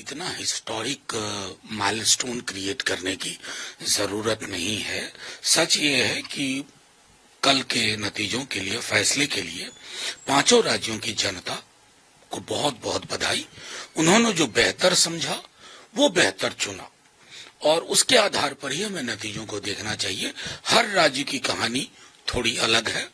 इतना historic milestone create करने की जरूरत नहीं है। सच ये है कि कल के नतीजों के लिए, फैसले के लिए पांचों राज्यों की जनता को बहुत बहुत बधाई। उन्होंने जो बेहतर समझा वो बेहतर चुना और उसके आधार पर ही हमें नतीजों को देखना चाहिए। हर राज्य की कहानी थोड़ी अलग है।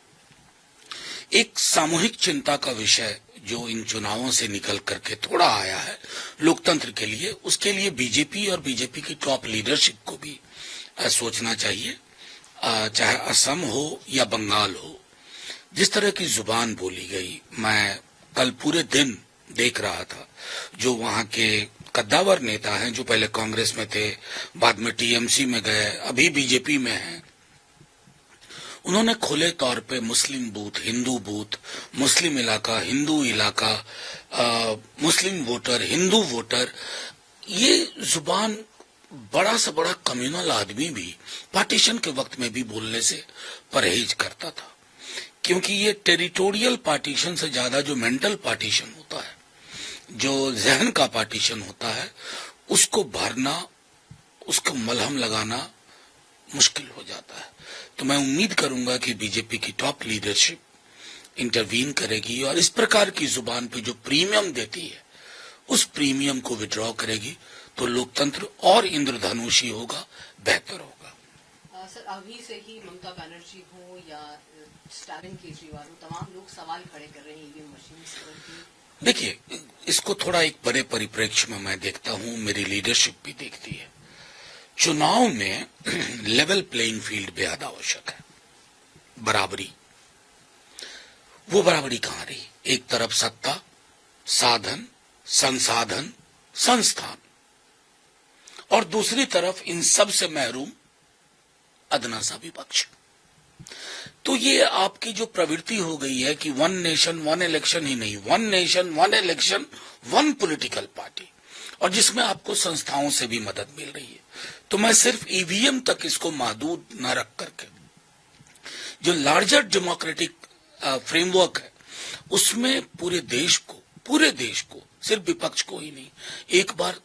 एक सामूहिक चिंता का विषय जो इन चुनावों से निकल करके थोड़ा आया है लोकतंत्र के लिए, उसके लिए बीजेपी और बीजेपी की टॉप लीडरशिप को भी सोचना चाहिए। चाहे असम हो या बंगाल हो, जिस तरह की जुबान बोली गई, मैं कल पूरे दिन देख रहा था। जो वहां के कद्दावर नेता हैं, जो पहले कांग्रेस में थे, बाद में टीएमसी में गए, अभी बीजेपी में हैं, उन्होंने खुले तौर पे मुस्लिम बूथ, हिंदू बूथ, मुस्लिम इलाका, हिंदू इलाका, मुस्लिम वोटर, हिंदू वोटर, ये जुबान बड़ा से बड़ा कम्युनल आदमी भी पार्टीशन के वक्त में भी बोलने से परहेज करता था, क्योंकि ये टेरिटोरियल पार्टीशन से ज्यादा जो मेंटल पार्टीशन होता है, जो जहन का पार्टीशन होता है, उसको भरना, उसको मलहम लगाना मुश्किल हो जाता है। तो मैं उम्मीद करूंगा कि बीजेपी की टॉप लीडरशिप इंटरवीन करेगी और इस प्रकार की जुबान पे जो प्रीमियम देती है उस प्रीमियम को विड्रॉ करेगी, तो लोकतंत्र और इंद्रधनुषी होगा, बेहतर होगा। सर, अभी से ही ममता बनर्जी हो या स्टालिन केजरीवाल हो, तमाम लोग सवाल खड़े कर रहे हैं ईवीएम मशीन। देखिए, इसको थोड़ा एक बड़े परिप्रेक्ष्य में मैं देखता हूं, मेरी लीडरशिप भी देखती है। चुनाव में लेवल प्लेइंग फील्ड बेहद आवश्यक है, बराबरी। वो बराबरी कहां रही? एक तरफ सत्ता, साधन, संसाधन, संस्थान, और दूसरी तरफ इन सब से महरूम अदना सा विपक्ष। तो ये आपकी जो प्रवृत्ति हो गई है कि वन नेशन वन इलेक्शन ही नहीं, one nation one election one political party, और जिसमें आपको संस्थाओं से भी मदद मिल रही है। तो मैं सिर्फ ईवीएम तक इसको महदूद न रख करके जो लार्जर डेमोक्रेटिक फ्रेमवर्क है उसमें पूरे देश को, सिर्फ विपक्ष को ही नहीं, एक बार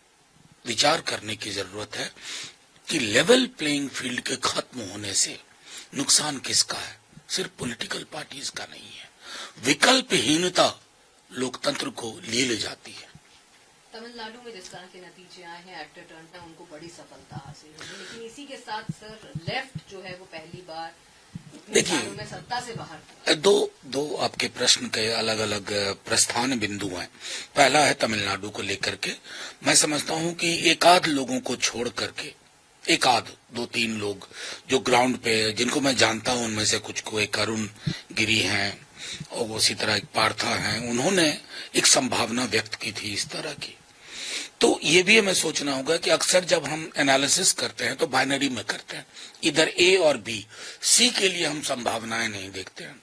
विचार करने की जरूरत है कि लेवल प्लेइंग फील्ड के खत्म होने से नुकसान किसका है? सिर्फ पॉलिटिकल पार्टीज का नहीं है। विकल्पहीनता लोकतंत्र को ले जाती है। तमिलनाडु में जिस तरह के नतीजे आए हैं एक्टर टर्न में, उनको बड़ी सफलता हासिल हुई, लेकिन इसी के साथ सर लेफ्ट जो है वो पहली बार देखिए सत्ता से बाहर। दो आपके प्रश्न के अलग अलग प्रस्थान बिंदु हैं। पहला है तमिलनाडु को लेकर के, मैं समझता हूं कि एकाध लोगों को छोड़ करके, एकाध दो तीन लोग जो ग्राउंड पे, जिनको मैं जानता हूं, उनमें से कुछ को, एक अरुण गिरी हैं और उसी तरह एक पार्था हैं, उन्होंने एक संभावना व्यक्त की थी इस तरह की। तो ये भी हमें सोचना होगा कि अक्सर जब हम एनालिसिस करते हैं तो बाइनरी में करते हैं, इधर ए और बी, सी के लिए हम संभावनाएं नहीं देखते हैं।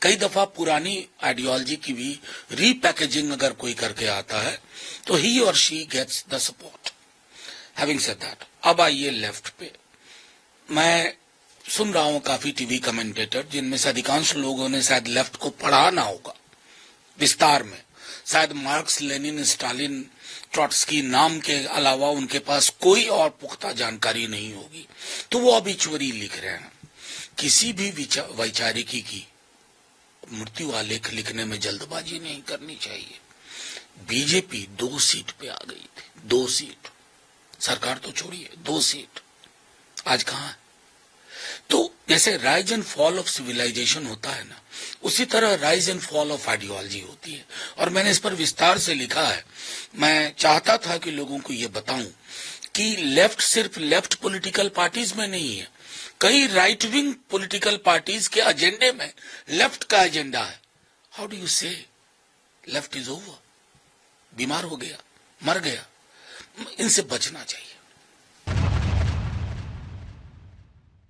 कई दफा पुरानी आइडियोलॉजी की भी रीपैकेजिंग अगर कोई करके आता है तो ही और she gets the support. Having said that, अब आइए लेफ्ट पे। मैं सुन रहा हूं काफी टीवी कमेंटेटर, जिनमें से अधिकांश लोगों ने शायद लेफ्ट को पढ़ा ना होगा विस्तार में, शायद मार्क्स, लेनिन, स्टालिन, ट्रॉट्स्की नाम के अलावा उनके पास कोई और पुख्ता जानकारी नहीं होगी, तो वो ऑबिचुअरी लिख रहे हैं। किसी भी वैचारिकी की मृत्यु आलेख लिखने में जल्दबाजी नहीं करनी चाहिए। बीजेपी 2 सीट पे आ गई थी, 2 सीट, सरकार तो छोड़िए, 2 सीट, आज कहां है? तो जैसे rise and fall of civilisation होता है ना, उसी तरह rise and fall of ideology होती है, और मैंने इस पर विस्तार से लिखा है। मैं चाहता था कि लोगों को ये बताऊं कि लेफ्ट सिर्फ लेफ्ट पॉलिटिकल पार्टीज में नहीं है, कई राइट विंग पॉलिटिकल पार्टीज के एजेंडे में लेफ्ट का एजेंडा है। हाउ डू यू से लेफ्ट इज ओवर, बीमार हो गया, मर गया? इनसे बचना चाहिए।